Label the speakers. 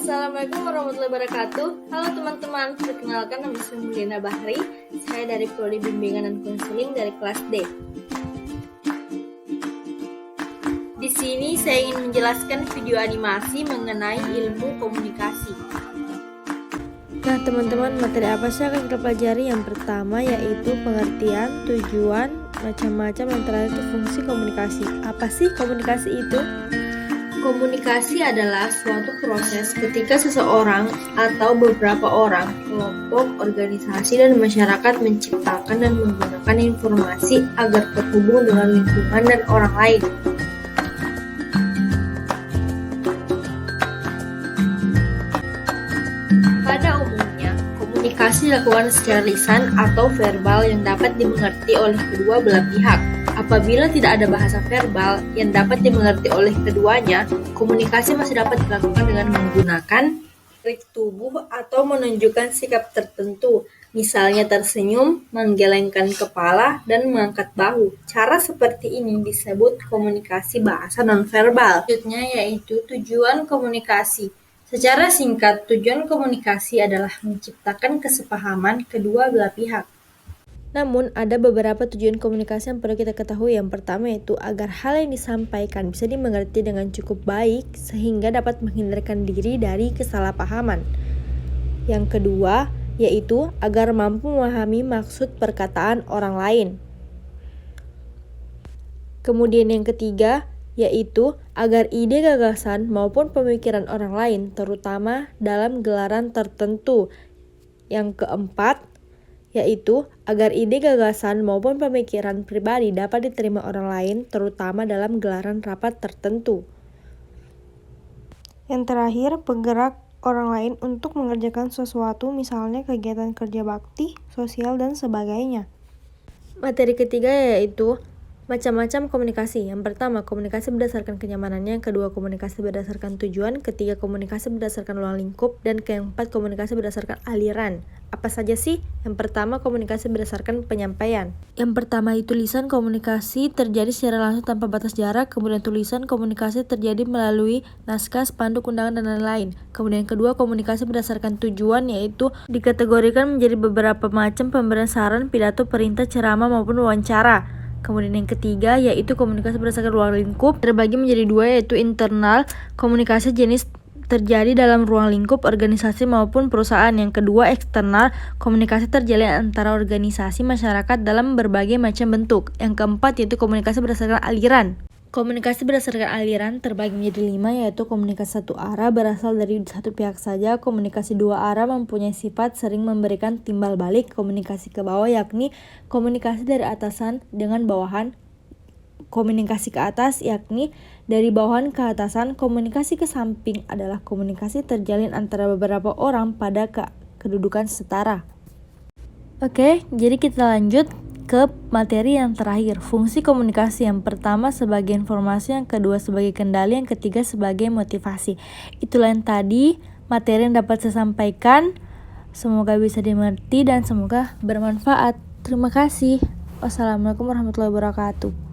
Speaker 1: Assalamualaikum warahmatullahi wabarakatuh. Halo teman-teman, perkenalkan nama saya Mulyana Bahri. Saya dari Prodi Bimbingan dan Konseling dari kelas D. Di sini saya ingin menjelaskan video animasi mengenai ilmu komunikasi.
Speaker 2: Nah teman-teman, materi apa sih akan kita pelajari? Yang pertama yaitu pengertian, tujuan, macam-macam, yang terakhir itu fungsi komunikasi. Apa sih komunikasi itu?
Speaker 1: Komunikasi adalah suatu proses ketika seseorang atau beberapa orang, kelompok, organisasi, dan masyarakat menciptakan dan menggunakan informasi agar terhubung dengan lingkungan dan orang lain. Pada umumnya, komunikasi dilakukan secara lisan atau verbal yang dapat dimengerti oleh kedua belah pihak. Apabila tidak ada bahasa verbal yang dapat dimengerti oleh keduanya, komunikasi masih dapat dilakukan dengan menggunakan trik tubuh atau menunjukkan sikap tertentu, misalnya tersenyum, menggelengkan kepala, dan mengangkat bahu. Cara seperti ini disebut komunikasi bahasa nonverbal. Selanjutnya yaitu tujuan komunikasi. Secara singkat, tujuan komunikasi adalah menciptakan kesepahaman kedua belah pihak.
Speaker 2: Namun, ada beberapa tujuan komunikasi yang perlu kita ketahui. Yang pertama yaitu agar hal yang disampaikan bisa dimengerti dengan cukup baik sehingga dapat menghindarkan diri dari kesalahpahaman. Yang kedua yaitu agar mampu memahami maksud perkataan orang lain. Kemudian yang ketiga yaitu agar ide, gagasan maupun pemikiran orang lain terutama dalam gelaran tertentu. Yang keempat yaitu agar ide, gagasan maupun pemikiran pribadi dapat diterima orang lain terutama dalam gelaran rapat tertentu. Yang terakhir, penggerak orang lain untuk mengerjakan sesuatu, misalnya kegiatan kerja bakti, sosial, dan sebagainya. Materi ketiga yaitu macam-macam komunikasi. Yang pertama, komunikasi berdasarkan kenyamanannya. Yang kedua, komunikasi berdasarkan tujuan. Ketiga, komunikasi berdasarkan ruang lingkup. Dan keempat, komunikasi berdasarkan aliran. Apa saja sih? Yang pertama, komunikasi berdasarkan penyampaian. Yang pertama itu lisan komunikasi terjadi secara langsung tanpa batas jarak. Kemudian tulisan komunikasi terjadi melalui naskah, spanduk, undangan, dan lain-lain. Kemudian yang kedua, komunikasi berdasarkan tujuan, yaitu dikategorikan menjadi beberapa macam: pemberian saran, pidato, perintah, ceramah, maupun wawancara. Kemudian yang ketiga yaitu komunikasi berdasarkan ruang lingkup, terbagi menjadi dua, yaitu internal, komunikasi jenis terjadi dalam ruang lingkup organisasi maupun perusahaan. Yang kedua, eksternal, komunikasi terjalin antara organisasi masyarakat dalam berbagai macam bentuk. Yang keempat yaitu komunikasi berdasarkan aliran. Komunikasi berdasarkan aliran terbagi menjadi 5, yaitu komunikasi satu arah berasal dari satu pihak saja, komunikasi dua arah mempunyai sifat sering memberikan timbal balik, komunikasi ke bawah yakni komunikasi dari atasan dengan bawahan, komunikasi ke atas yakni dari bawahan ke atasan, komunikasi ke samping adalah komunikasi terjalin antara beberapa orang pada kedudukan setara. Oke, jadi kita lanjut ke materi yang terakhir, fungsi komunikasi. Yang pertama sebagai informasi, yang kedua sebagai kendali, yang ketiga sebagai motivasi. Itulah yang tadi materi yang dapat saya sampaikan. Semoga bisa dimengerti dan semoga bermanfaat. Terima kasih. Wassalamualaikum warahmatullahi wabarakatuh.